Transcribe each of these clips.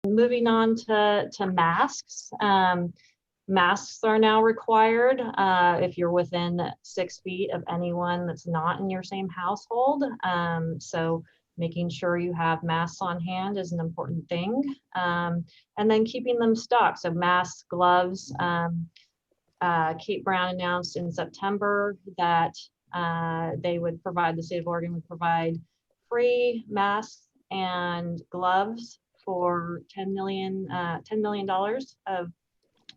Moving on to masks. Masks are now required if you're within 6 feet of anyone that's not in your same household. So making sure you have masks on hand is an important thing. And then keeping them stocked. So masks, gloves. Kate Brown announced in September that the state of Oregon would provide free masks and gloves for $10 million of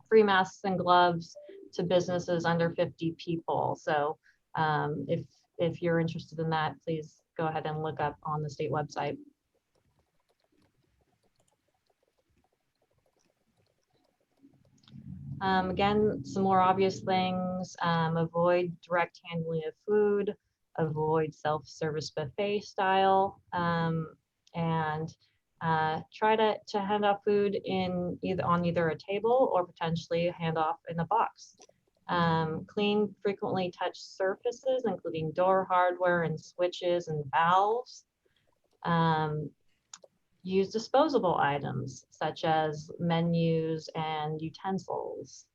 free masks and gloves to businesses under 50 people. So if you're interested in that, please go ahead and look up on the state website. Again, some more obvious things, avoid direct handling of food, avoid self-service buffet style, and try to hand off food on either a table or potentially hand off in a box. Clean, frequently touched surfaces, including door hardware and switches and valves. Use disposable items such as menus and utensils.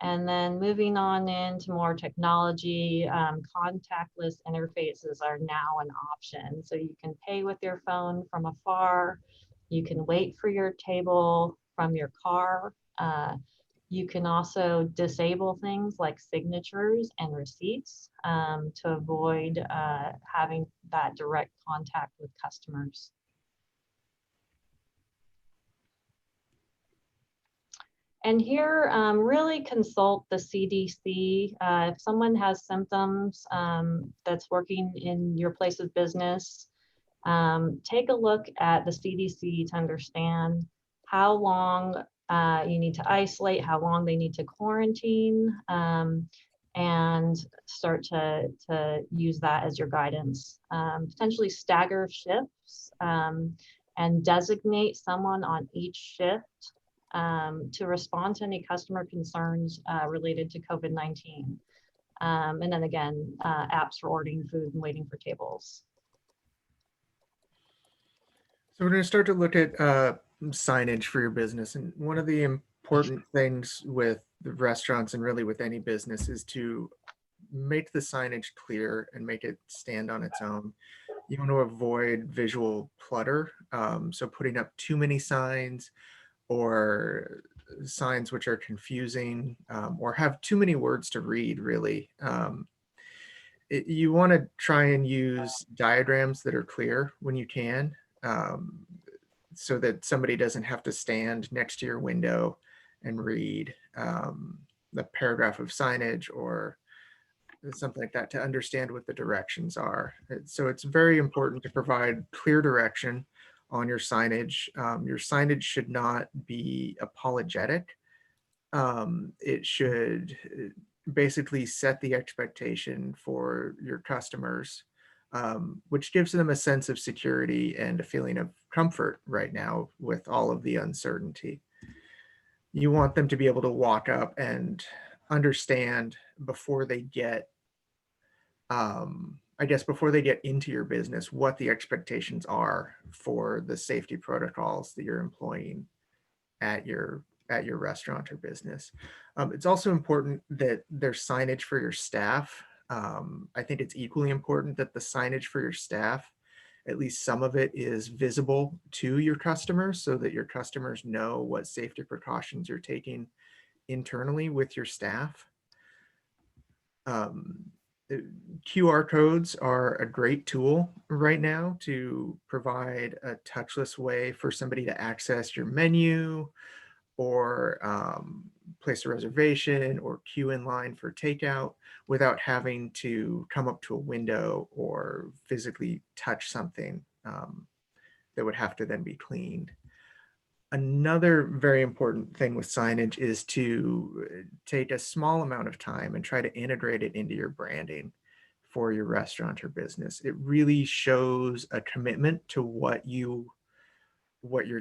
And then moving on into more technology, contactless interfaces are now an option. So you can pay with your phone from afar. You can wait for your table from your car. You can also disable things like signatures and receipts to avoid having that direct contact with customers. And here, really consult the CDC. If someone has symptoms that's working in your place of business, take a look at the CDC to understand how long you need to isolate, how long they need to quarantine, and start to use that as your guidance. Potentially stagger shifts and designate someone on each shift to respond to any customer concerns related to COVID-19. And then again, apps for ordering food and waiting for tables. So we're going to start to look at signage for your business. And one of the important things with the restaurants and really with any business is to make the signage clear and make it stand on its own. You want to avoid visual clutter. So putting up too many signs or signs which are confusing or have too many words to read, really. You want to try and use diagrams that are clear when you can, so that somebody doesn't have to stand next to your window and read the paragraph of signage or something like that to understand what the directions are. So it's very important to provide clear direction on your signage. Your signage should not be apologetic. It should basically set the expectation for your customers, which gives them a sense of security and a feeling of comfort right now with all of the uncertainty. You want them to be able to walk up and understand before they get before they get into your business, what the expectations are for the safety protocols that you're employing at your restaurant or business. It's also important that there's signage for your staff. I think it's equally important that the signage for your staff, at least some of it, is visible to your customers so that your customers know what safety precautions you're taking internally with your staff. QR codes are a great tool right now to provide a touchless way for somebody to access your menu or place a reservation or queue in line for takeout without having to come up to a window or physically touch something that would have to then be cleaned. Another very important thing with signage is to take a small amount of time and try to integrate it into your branding for your restaurant or business. It really shows a commitment to what you're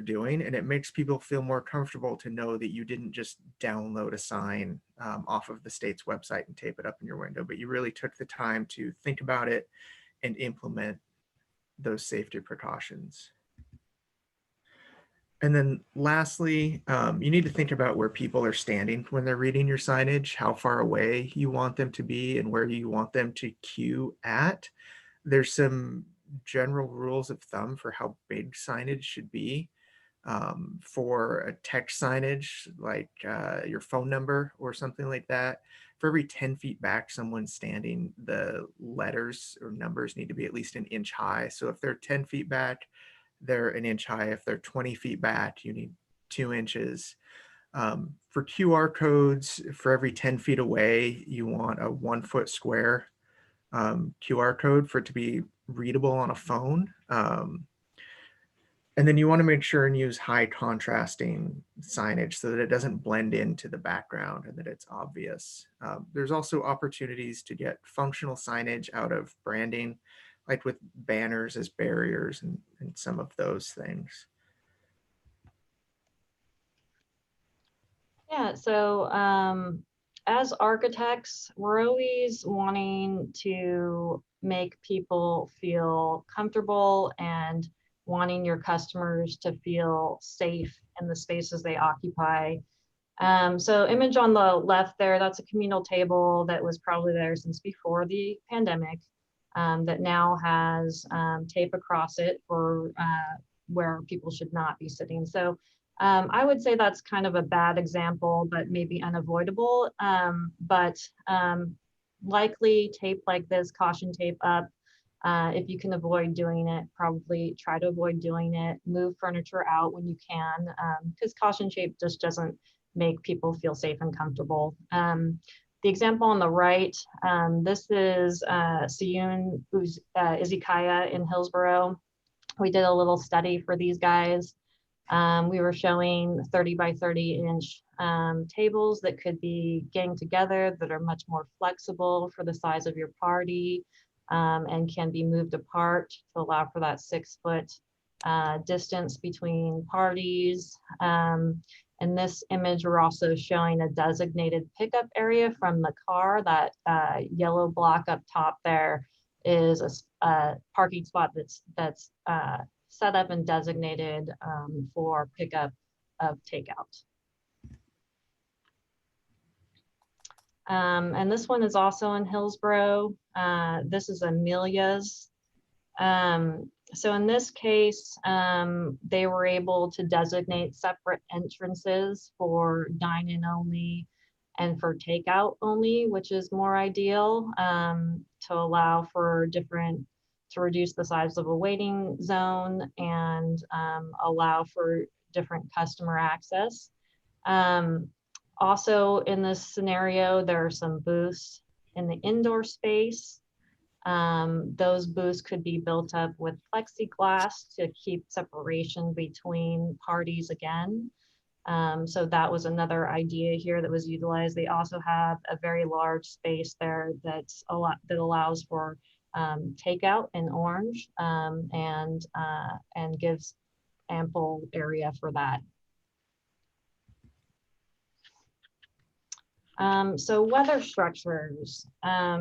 doing, and it makes people feel more comfortable to know that you didn't just download a sign off of the state's website and tape it up in your window, but you really took the time to think about it and implement those safety precautions. And then lastly, you need to think about where people are standing when they're reading your signage, how far away you want them to be, and where you want them to queue at. There's some general rules of thumb for how big signage should be. For a text signage, like your phone number or something like that, for every 10 feet back someone's standing, the letters or numbers need to be at least an inch high. So if they're 10 feet back, they're an inch high. If they're 20 feet back, you need 2 inches. For QR codes, for every 10 feet away, you want a 1 foot square QR code for it to be readable on a phone. And then you want to make sure and use high contrasting signage so that it doesn't blend into the background and that it's obvious. There's also opportunities to get functional signage out of branding, like with banners as barriers and some of those things. Yeah, so as architects, we're always wanting to make people feel comfortable and wanting your customers to feel safe in the spaces they occupy. So image on the left there, that's a communal table that was probably there since before the pandemic, that now has tape across it for where people should not be sitting. So I would say that's kind of a bad example, but maybe unavoidable. Likely tape like this, caution tape up. If you can avoid doing it, probably try to avoid doing it. Move furniture out when you can, because caution tape just doesn't make people feel safe and comfortable. The example on the right, this is Siyun Izakaya in Hillsborough. We did a little study for these guys. We were showing 30 by 30 inch tables that could be ganged together, that are much more flexible for the size of your party, and can be moved apart to allow for that 6 foot distance between parties. In this image, we're also showing a designated pickup area from the car. That yellow block up top there is a parking spot that's set up and designated for pickup of takeout. And this one is also in Hillsborough. This is Amelia's. So in this case, they were able to designate separate entrances for dine-in only and for takeout only, which is more ideal, to allow for to reduce the size of a waiting zone and allow for different customer access. Also in this scenario, there are some booths in the indoor space. Those booths could be built up with plexiglass to keep separation between parties again. So that was another idea here that was utilized. They also have a very large space there that allows for takeout in orange, and gives ample area for that. So weather structures.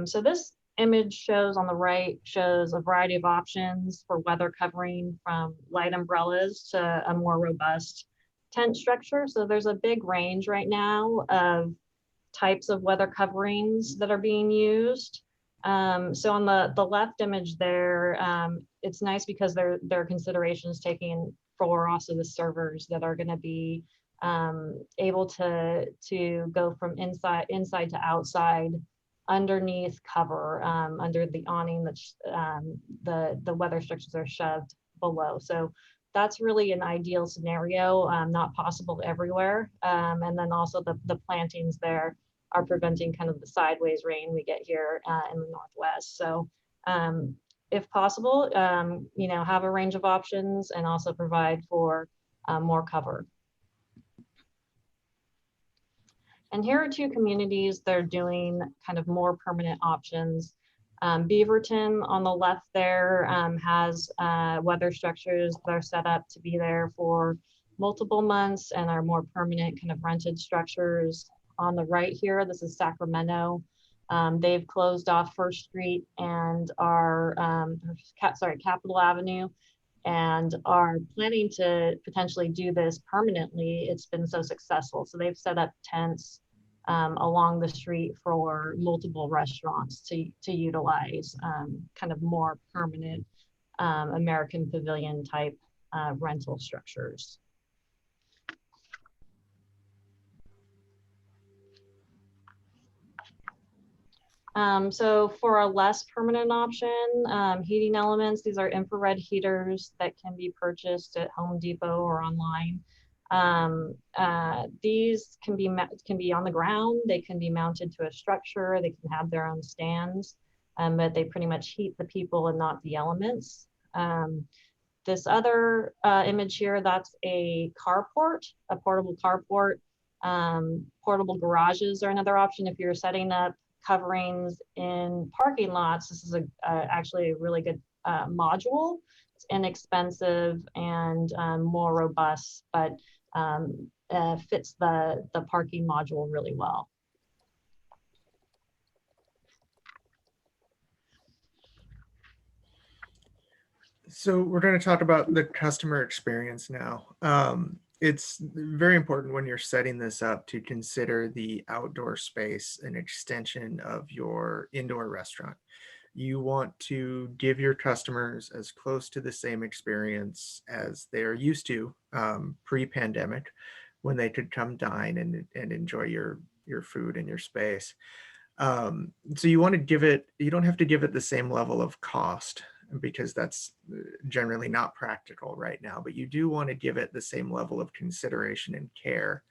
So this image shows on the right, shows a variety of options for weather covering, from light umbrellas to a more robust tent structure. So there's a big range right now of types of weather coverings that are being used. So on the left image there, it's nice because there are considerations taken for also the servers that are going to be able to go from inside to outside underneath cover, under the awning that the weather structures are shoved below. So that's really an ideal scenario, not possible everywhere. And then also the plantings there are preventing kind of the sideways rain we get here in the Northwest. So if possible, have a range of options and also provide for more cover. And here are two communities that are doing kind of more permanent options. Beaverton on the left there has weather structures that are set up to be there for multiple months and are more permanent kind of rented structures. On the right here, this is Sacramento. They've closed off First Street and Capitol Avenue, and are planning to potentially do this permanently. It's been so successful. So they've set up tents along the street for multiple restaurants to utilize kind of more permanent American pavilion type rental structures. So for a less permanent option, heating elements, these are infrared heaters that can be purchased at Home Depot or online. These can be on the ground, they can be mounted to a structure, they can have their own stands, but they pretty much heat the people and not the elements. This other image here, that's a carport, a portable carport. Portable garages are another option if you're setting up coverings in parking lots. This is actually a really good module. It's inexpensive and more robust, but fits the parking module really well. So we're going to talk about the customer experience now. It's very important when you're setting this up to consider the outdoor space an extension of your indoor restaurant. You want to give your customers as close to the same experience as they are used to pre-pandemic, when they could come dine and enjoy your food and your space. So you want to give it, you don't have to give it the same level of cost, because that's generally not practical right now, but you do want to give it the same level of consideration and care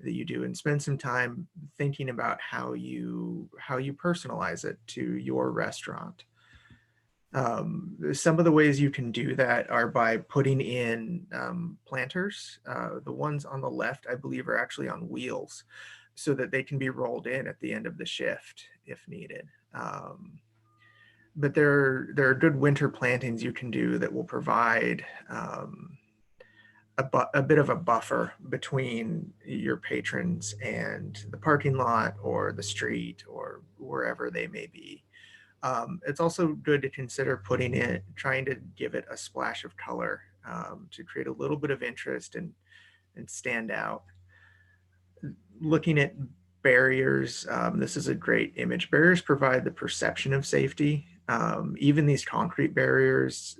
that you do, and spend some time thinking about how you personalize it to your restaurant. Some of the ways you can do that are by putting in planters. The ones on the left, I believe, are actually on wheels, so that they can be rolled in at the end of the shift if needed. But there are good winter plantings you can do that will provide a bit of a buffer between your patrons and the parking lot or the street or wherever they may be. It's also good to consider trying to give it a splash of color to create a little bit of interest and stand out. Looking at barriers, this is a great image. Barriers provide the perception of safety. Even these concrete barriers,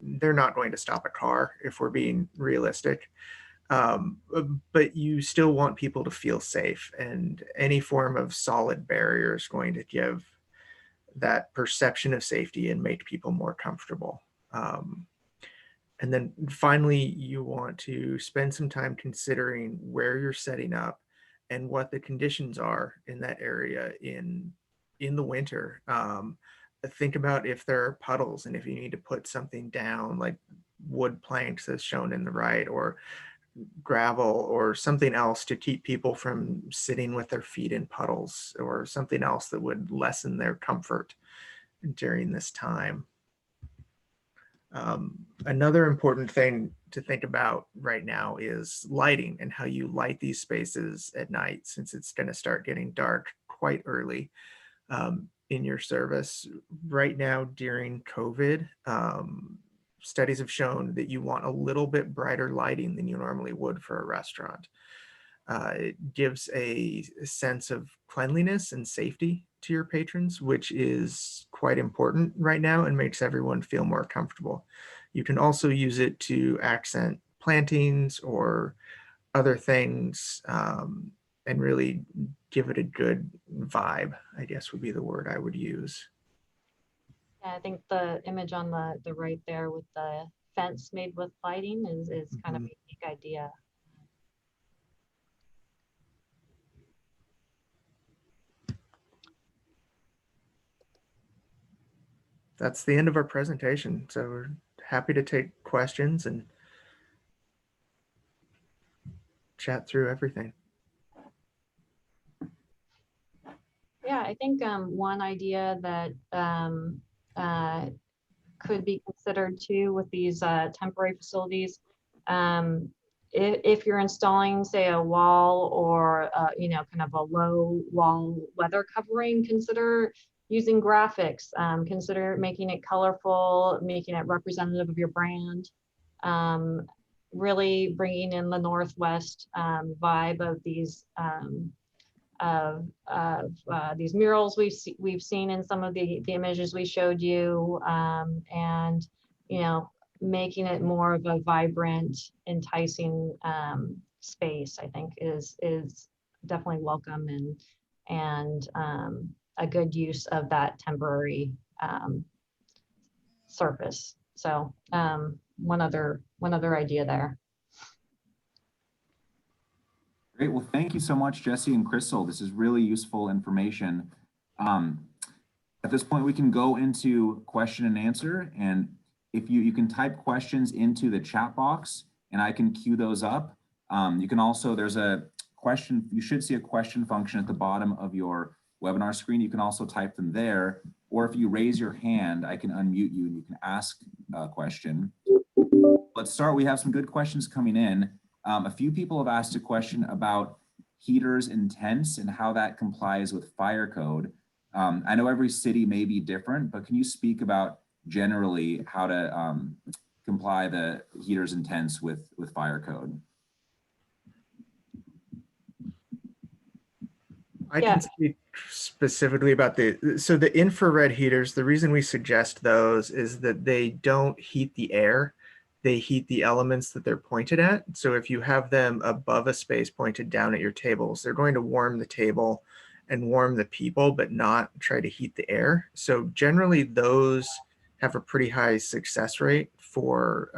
they're not going to stop a car if we're being realistic. But you still want people to feel safe, and any form of solid barrier is going to give that perception of safety and make people more comfortable. And then finally, you want to spend some time considering where you're setting up and what the conditions are in that area in the winter. Think about if there are puddles and if you need to put something down, like wood planks as shown in the right, or gravel or something else to keep people from sitting with their feet in puddles, or something else that would lessen their comfort during this time. Another important thing to think about right now is lighting and how you light these spaces at night, since it's going to start getting dark quite early in your service. Right now during COVID, studies have shown that you want a little bit brighter lighting than you normally would for a restaurant. It gives a sense of cleanliness and safety to your patrons, which is quite important right now and makes everyone feel more comfortable. You can also use it to accent plantings or other things, and really give it a good vibe, I guess would be the word I would use. Yeah, I think the image on the right there with the fence made with lighting is kind of a unique idea. That's the end of our presentation. So we're happy to take questions and chat through everything. Yeah, I think one idea that could be considered too with these temporary facilities, if you're installing, say, a wall or kind of a low wall weather covering, consider using graphics, consider making it colorful, making it representative of your brand. Really bringing in the Northwest vibe of these these murals we've seen in some of the images we showed you, and making it more of a vibrant, enticing space, I think is definitely welcome, and a good use of that temporary surface. So one other idea there. Great. Well, thank you so much, Jesse and Crystal. This is really useful information. At this point, we can go into question and answer. And if you can type questions into the chat box and I can queue those up. You can also, there's a question, you should see a question function at the bottom of your webinar screen. You can also type them there, or if you raise your hand, I can unmute you and you can ask a question. Let's start. We have some good questions coming in. A few people have asked a question about heaters and tents and how that complies with fire code. I know every city may be different, but can you speak about generally how to comply the heaters and tents with fire code? I can speak specifically about the infrared heaters. The reason we suggest those is that they don't heat the air. They heat the elements that they're pointed at. So if you have them above a space pointed down at your tables, they're going to warm the table and warm the people, but not try to heat the air. So generally those have a pretty high success rate for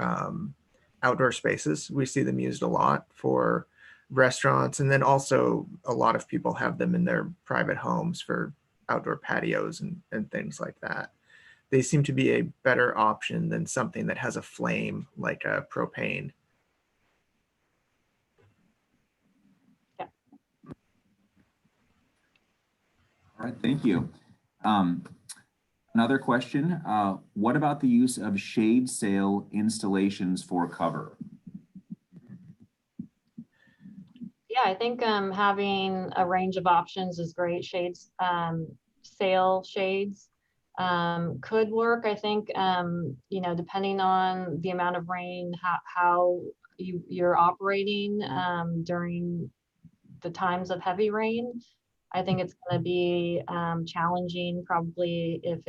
outdoor spaces. We see them used a lot for restaurants, and then also a lot of people have them in their private homes for outdoor patios and things like that. They seem to be a better option than something that has a flame like a propane. Yeah. All right, thank you. Another question, what about the use of shade sail installations for cover? Yeah, I think having a range of options is great. Shades, sail shades could work. I think, depending on the amount of rain, how you're operating during the times of heavy rain. I think it's going to be challenging probably if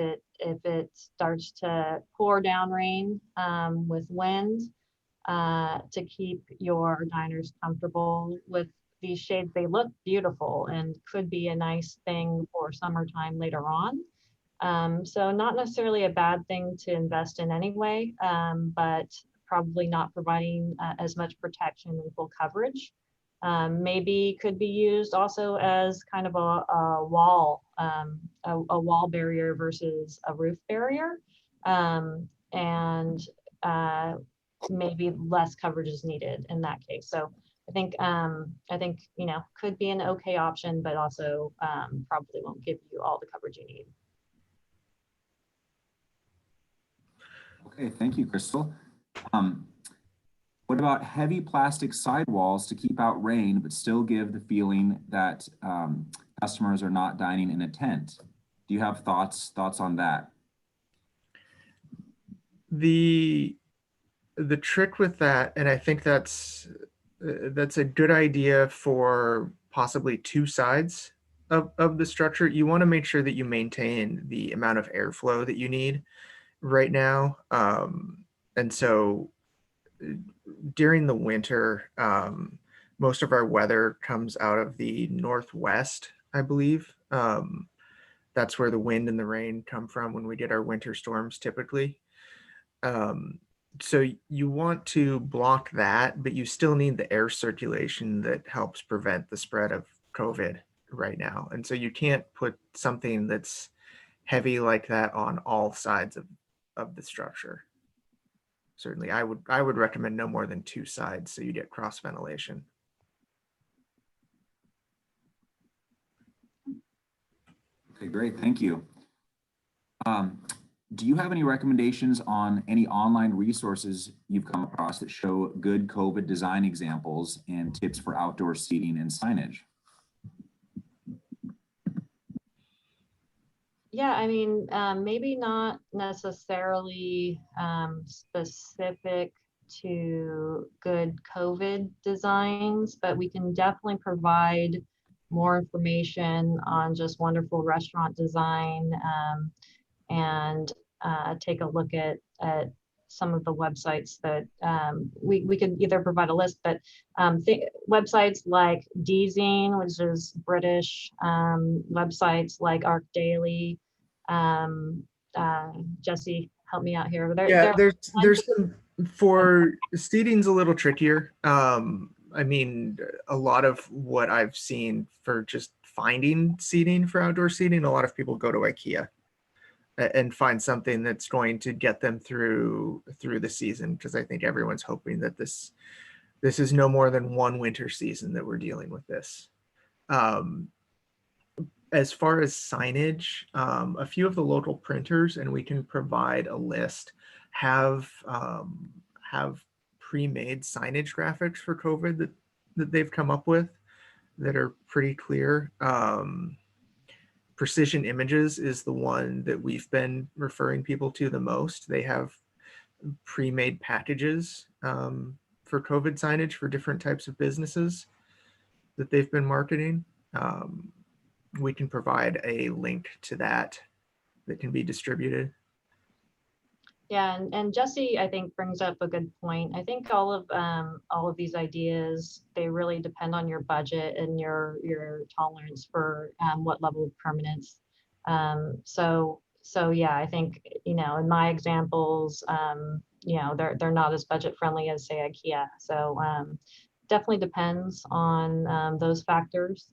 it starts to pour down rain with wind. To keep your diners comfortable with these shades. They look beautiful and could be a nice thing for summertime later on. So not necessarily a bad thing to invest in anyway, but probably not providing as much protection and full coverage. Maybe could be used also as kind of a wall, a wall barrier versus a roof barrier. Maybe less coverage is needed in that case. So I think could be an okay option, but also probably won't give you all the coverage you need. Okay, thank you, Crystal. What about heavy plastic sidewalls to keep out rain, but still give the feeling that customers are not dining in a tent? Do you have thoughts on that? The trick with that, and I think that's a good idea for possibly two sides of the structure. You want to make sure that you maintain the amount of airflow that you need right now. And so during the winter, most of our weather comes out of the Northwest, I believe. That's where the wind and the rain come from when we get our winter storms typically. So you want to block that, but you still need the air circulation that helps prevent the spread of COVID right now. And so you can't put something that's heavy like that on all sides of the structure. Certainly, I would recommend no more than two sides so you get cross ventilation. Okay, great, thank you. Do you have any recommendations on any online resources you've come across that show good COVID design examples and tips for outdoor seating and signage? Yeah, I mean, maybe not necessarily specific to good COVID designs, but we can definitely provide more information on just wonderful restaurant design, and take a look at some of the websites that we could either provide a list, but websites like Dzine, which is British, websites like Arc Daily. Um, Jesse, help me out here. Yeah, There there's some for seating's a little trickier. I mean, a lot of what I've seen for just finding seating for outdoor seating, a lot of people go to IKEA and find something that's going to get them through the season, because I think everyone's hoping that this is no more than one winter season that we're dealing with this. Um, as far as signage, a few of the local printers, and we can provide a list, have pre-made signage graphics for COVID that they've come up with that are pretty clear. Precision Images is the one that we've been referring people to the most. They have pre-made packages for COVID signage for different types of businesses that they've been marketing. We can provide a link to that can be distributed. Yeah, and Jesse, I think, brings up a good point. I think all of these ideas, they really depend on your budget and your tolerance for what level of permanence. So yeah, I think, in my examples, they're not as budget friendly as, say, IKEA. So definitely depends on those factors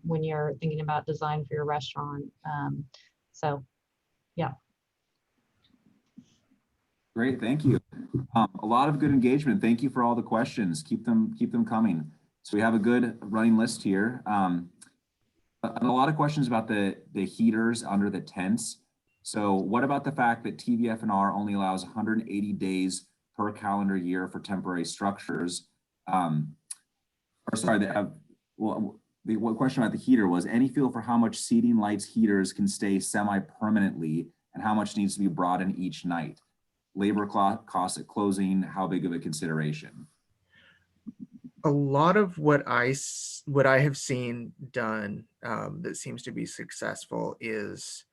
when you're thinking about design for your restaurant. So yeah. Great, thank you. A lot of good engagement. Thank you for all the questions. Keep them coming. So we have a good running list here. A lot of questions about the heaters under the tents. So what about the fact that TVF&R only allows 180 days per calendar year for temporary structures? Or sorry, the one question about the heater was, any feel for how much seating, lights, heaters can stay semi-permanently and how much needs to be brought in each night? Labor costs at closing, how big of a consideration? A lot of what I have seen done that seems to be successful is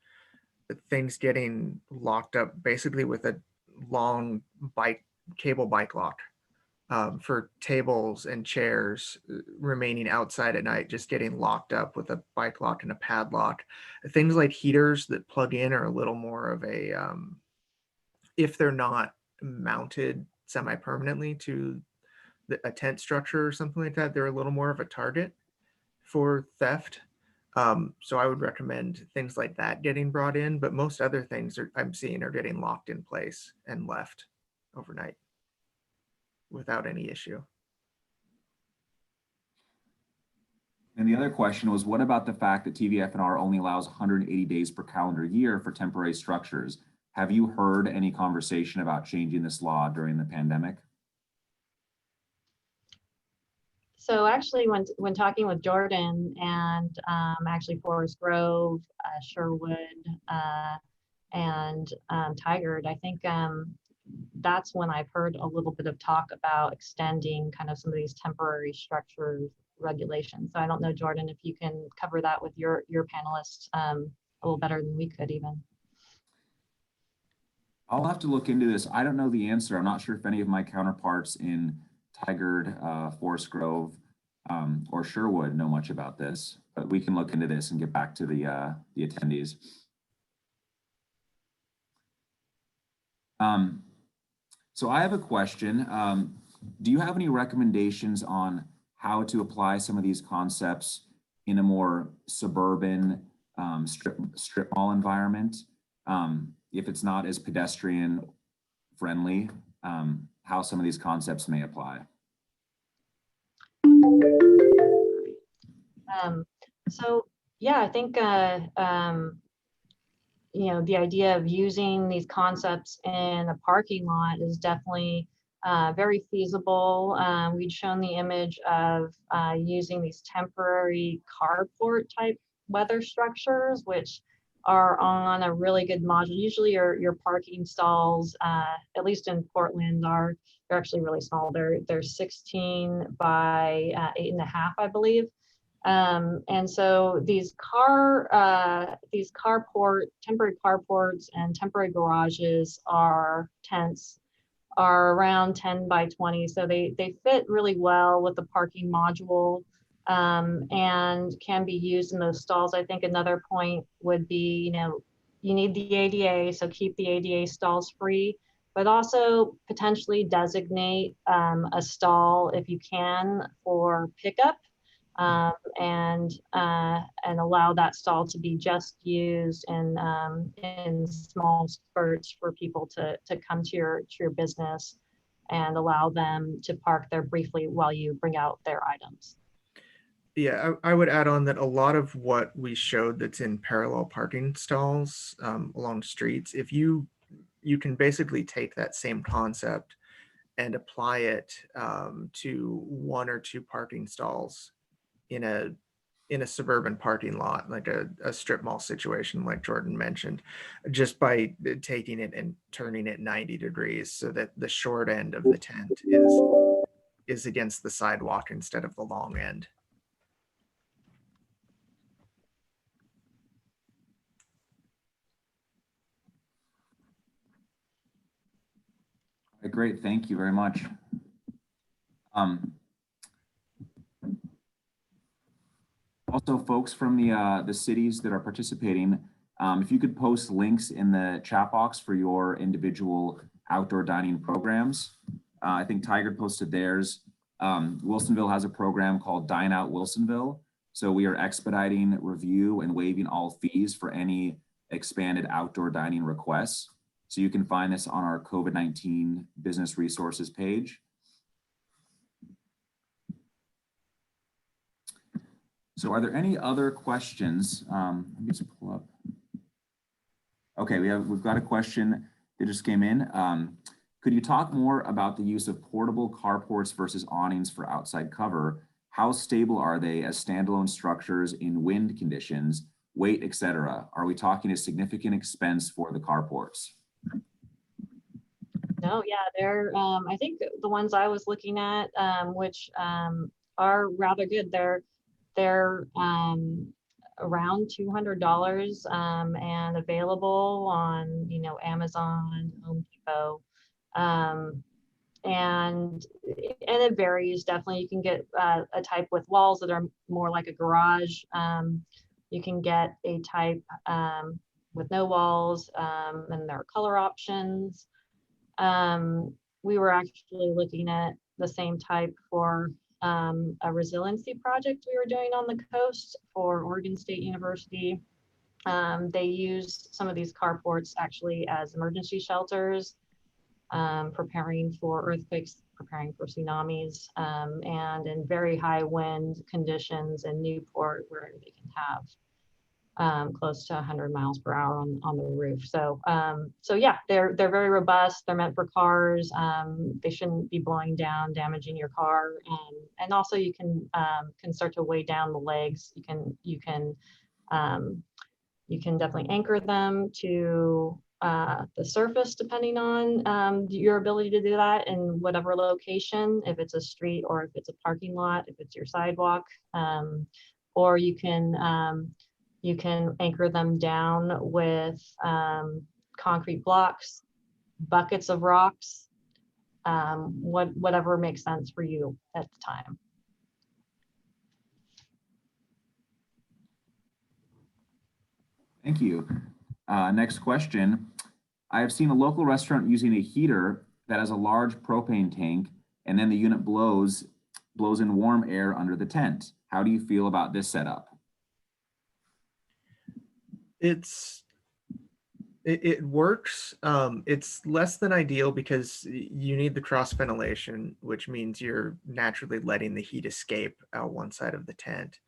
things getting locked up basically with a long cable bike lock for tables and chairs remaining outside at night, just getting locked up with a bike lock and a padlock. Things like heaters that plug in are a little more of a if they're not mounted semi-permanently to a tent structure or something like that, they're a little more of a target for theft. So I would recommend things like that getting brought in, but most other things I'm seeing are getting locked in place and left overnight without any issue. And the other question was, what about the fact that TVF&R only allows 180 days per calendar year for temporary structures? Have you heard any conversation about changing this law during the pandemic? So actually, when talking with Jordan and actually Forest Grove, Sherwood, and Tigard, I think that's when I've heard a little bit of talk about extending kind of some of these temporary structure regulations. So I don't know, Jordan, if you can cover that with your panelists a little better than we could even. I'll have to look into this. I don't know the answer. I'm not sure if any of my counterparts in Tigard, Forest Grove, or Sherwood know much about this, but we can look into this and get back to the attendees. So I have a question. Do you have any recommendations on how to apply some of these concepts in a more suburban strip mall environment? If it's not as pedestrian friendly, how some of these concepts may apply? So yeah, I think the idea of using these concepts in a parking lot is definitely very feasible. We'd shown the image of using these temporary carport type weather structures, which are on a really good module. Usually your parking stalls, at least in Portland, they're actually really small. They're 16 by 8.5, I believe. And so these temporary carports and temporary garages tents are around 10 by 20. So they fit really well with the parking module, and can be used in those stalls. I think another point would be, you need the ADA, so keep the ADA stalls free, but also potentially designate a stall if you can for pickup, and allow that stall to be just used in small spurts for people to come to your business, and allow them to park there briefly while you bring out their items. Yeah, I would add on that a lot of what we showed that's in parallel parking stalls along streets, if you can basically take that same concept and apply it to 1 or 2 parking stalls in a suburban parking lot, like a strip mall situation, like Jordan mentioned, just by taking it and turning it 90 degrees so that the short end of the tent is against the sidewalk instead of the long end. Great, thank you very much. Also, folks from the cities that are participating, if you could post links in the chat box for your individual outdoor dining programs. I think Tiger posted theirs. Wilsonville has a program called Dine Out Wilsonville. So we are expediting review and waiving all fees for any expanded outdoor dining requests. So you can find this on our COVID-19 business resources page. So are there any other questions? Let me just pull up. Okay, we've got a question that just came in. Could you talk more about the use of portable carports versus awnings for outside cover? How stable are they as standalone structures in wind conditions, weight, etc.? Are we talking a significant expense for the carports? No, yeah, they're, I think the ones I was looking at, which are rather good, they're around $200 and available on, Amazon, Home Depot. And it varies definitely. You can get a type with walls that are more like a garage. You can get a type with no walls, and there are color options. We were actually looking at the same type for a resiliency project we were doing on the coast for Oregon State University. They use some of these carports actually as emergency shelters, preparing for earthquakes, preparing for tsunamis, and in very high wind conditions in Newport, where they can have close to 100 miles per hour on the roof. So yeah, they're very robust. They're meant for cars. They shouldn't be blowing down, damaging your car. And also you can start to weigh down the legs. You can definitely anchor them to the surface, depending on your ability to do that in whatever location, if it's a street or if it's a parking lot, if it's your sidewalk, or you can anchor them down with concrete blocks, buckets of rocks, whatever makes sense for you at the time. Thank you. Next question. I have seen a local restaurant using a heater that has a large propane tank, and then the unit blows in warm air under the tent. How do you feel about this setup? It works. It's less than ideal because you need the cross ventilation, which means you're naturally letting the heat escape out one side of the tent.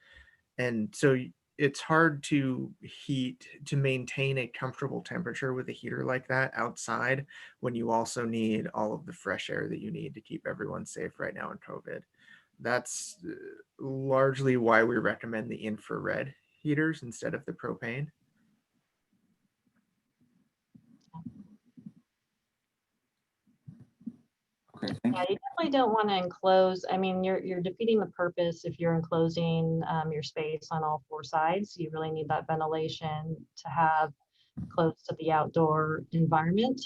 And so it's hard to maintain a comfortable temperature with a heater like that outside when you also need all of the fresh air that you need to keep everyone safe right now in COVID. That's largely why we recommend the infrared heaters instead of the propane. Okay, thank Yeah, you. you definitely don't want to enclose. I mean, you're defeating the purpose if you're enclosing your space on all four sides. You really need that ventilation to have close to the outdoor environment.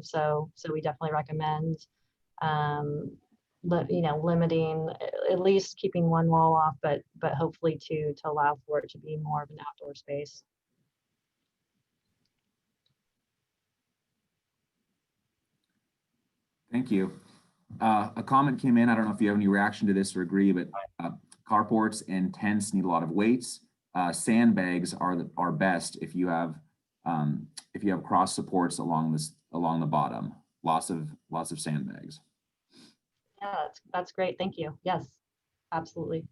So we definitely recommend, limiting, at least keeping one wall off, but hopefully two to allow for it to be more of an outdoor space. Thank you. A comment came in. I don't know if you have any reaction to this or agree, but carports and tents need a lot of weights. Sandbags are best if you have cross supports along the bottom. Lots of sandbags. Yeah, that's great. Thank you. Yes, absolutely.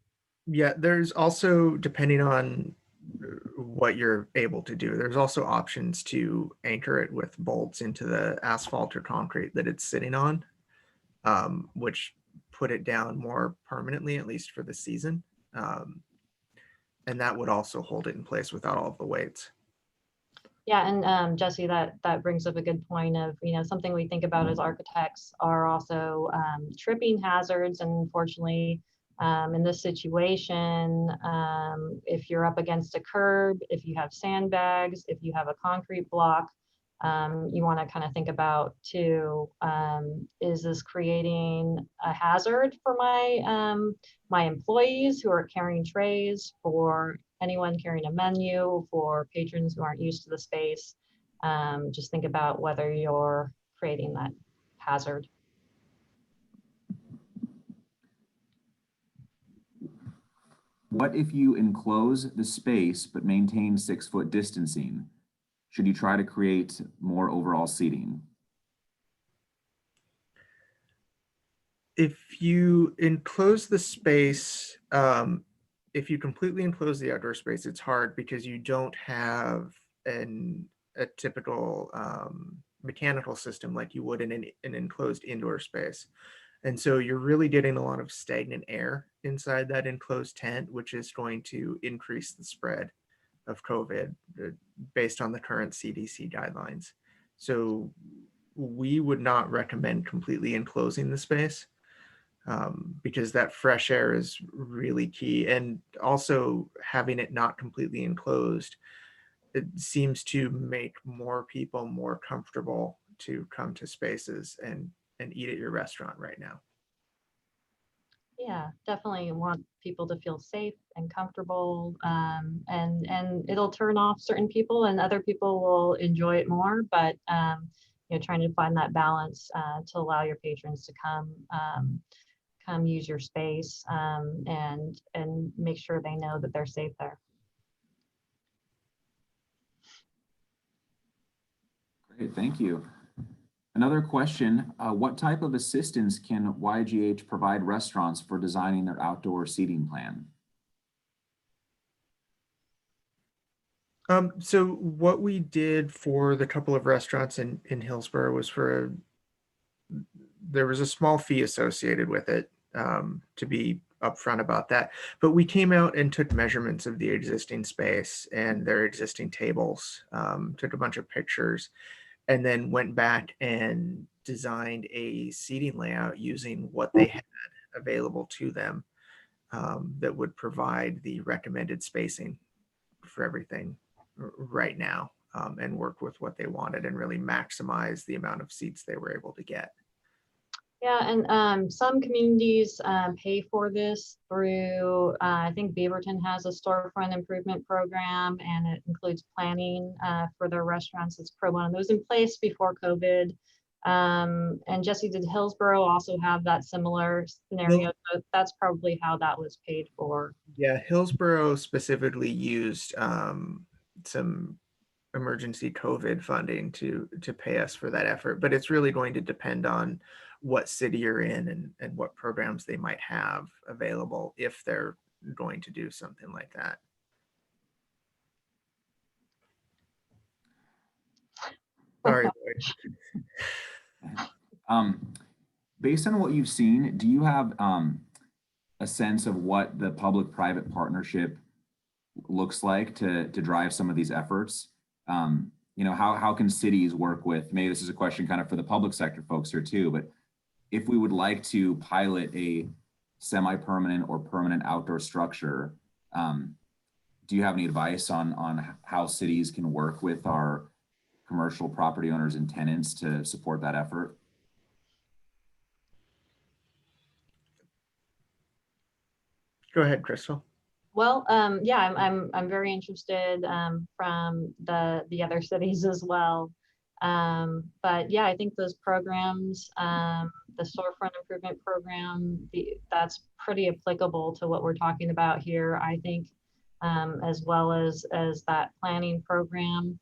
Yeah, there's also, depending on what you're able to do, there's also options to anchor it with bolts into the asphalt or concrete that it's sitting on, which put it down more permanently, at least for the season. And that would also hold it in place without all of the weights. Yeah, and Jesse, that brings up a good point of, something we think about as architects are also tripping hazards. And unfortunately, in this situation, if you're up against a curb, if you have sandbags, if you have a concrete block, you want to kind of think about too, is this creating a hazard for my employees who are carrying trays, for anyone carrying a menu, for patrons who aren't used to the space? Just think about whether you're creating that hazard. What if you enclose the space but maintain 6-foot distancing? Should you try to create more overall seating? If you enclose the space, if you completely enclose the outdoor space, it's hard because you don't have a typical mechanical system like you would in an enclosed indoor space. And so you're really getting a lot of stagnant air inside that enclosed tent, which is going to increase the spread of COVID based on the current CDC guidelines. So we would not recommend completely enclosing the space, because that fresh air is really key. And also having it not completely enclosed, it seems to make more people more comfortable to come to spaces and eat at your restaurant right now. Yeah, definitely want people to feel safe and comfortable, and it'll turn off certain people, and other people will enjoy it more. But trying to find that balance to allow your patrons to come use your space, and make sure they know that they're safe there. Great, thank you. Another question, what type of assistance can YGH provide restaurants for designing their outdoor seating plan? So what we did for the couple of restaurants in Hillsborough was there was a small fee associated with it, to be upfront about that. But we came out and took measurements of the existing space and their existing tables, took a bunch of pictures, and then went back and designed a seating layout using what they had available to them, that would provide the recommended spacing for everything right now, and work with what they wanted and really maximize the amount of seats they were able to get. Yeah, and some communities pay for this through, I think Beaverton has a storefront improvement program, and it includes planning for their restaurants. It's pro bono. It was in place before COVID. And Jesse, did Hillsborough also have that similar scenario? So that's probably how that was paid for. Yeah, Hillsborough specifically used some emergency COVID funding to pay us for that effort, but it's really going to depend on what city you're in and what programs they might have available if they're going to do something like that. Sorry. Based on what you've seen, do you have a sense of what the public-private partnership looks like to drive some of these efforts? How can cities work with, maybe this is a question kind of for the public sector folks here too, but if we would like to pilot a semi-permanent or permanent outdoor structure, do you have any advice on how cities can work with our commercial property owners and tenants to support that effort? Go ahead, Crystal. Well, yeah, I'm very interested from the other cities as well. But yeah, I think those programs, the storefront improvement program, that's pretty applicable to what we're talking about here. I think, as well as that planning program,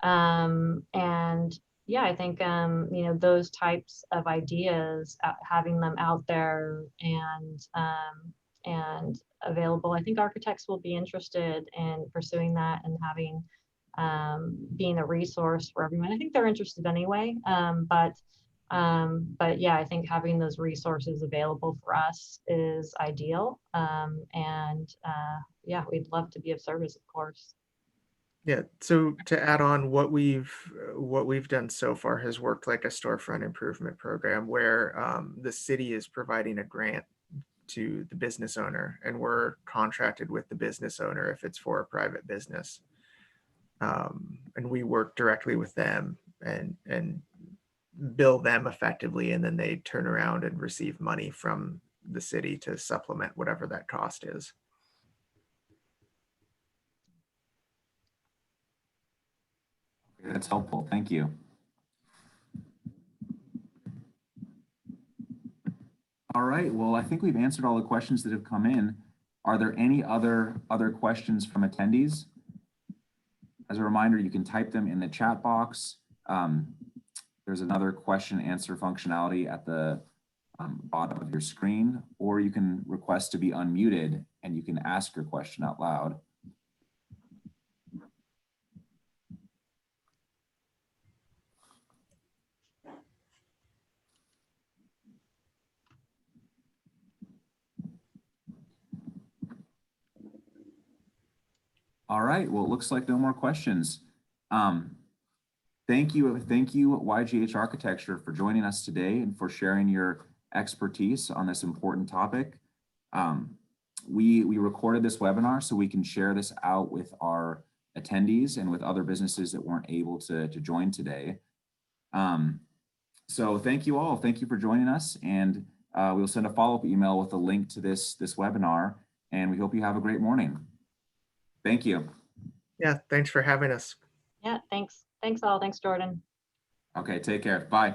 and yeah, I think you know, those types of ideas, having them out there and available. I think architects will be interested in pursuing that and having being a resource for everyone. I think they're interested anyway, but yeah, I think having those resources available for us is ideal. Yeah, we'd love to be of service, of course. Yeah, so to add on, what we've done so far has worked like a storefront improvement program where the city is providing a grant to the business owner, and we're contracted with the business owner if it's for a private business. And we work directly with them and bill them effectively, and then they turn around and receive money from the city to supplement whatever that cost is. That's helpful. Thank you. All right. Well, I think we've answered all the questions that have come in. Are there any other questions from attendees? As a reminder, you can type them in the chat box. There's another question and answer functionality at the bottom of your screen, or you can request to be unmuted and you can ask your question out loud. All right, well, it looks like no more questions. Thank you, YGH Architecture, for joining us today and for sharing your expertise on this important topic. We recorded this webinar so we can share this out with our attendees and with other businesses that weren't able to join today. So thank you all. Thank you for joining us, and we'll send a follow-up email with a link to this webinar, and we hope you have a great morning. Thank you. Yeah, thanks for having us. Yeah, thanks all. Thanks, Jordan. Okay, take care. Bye.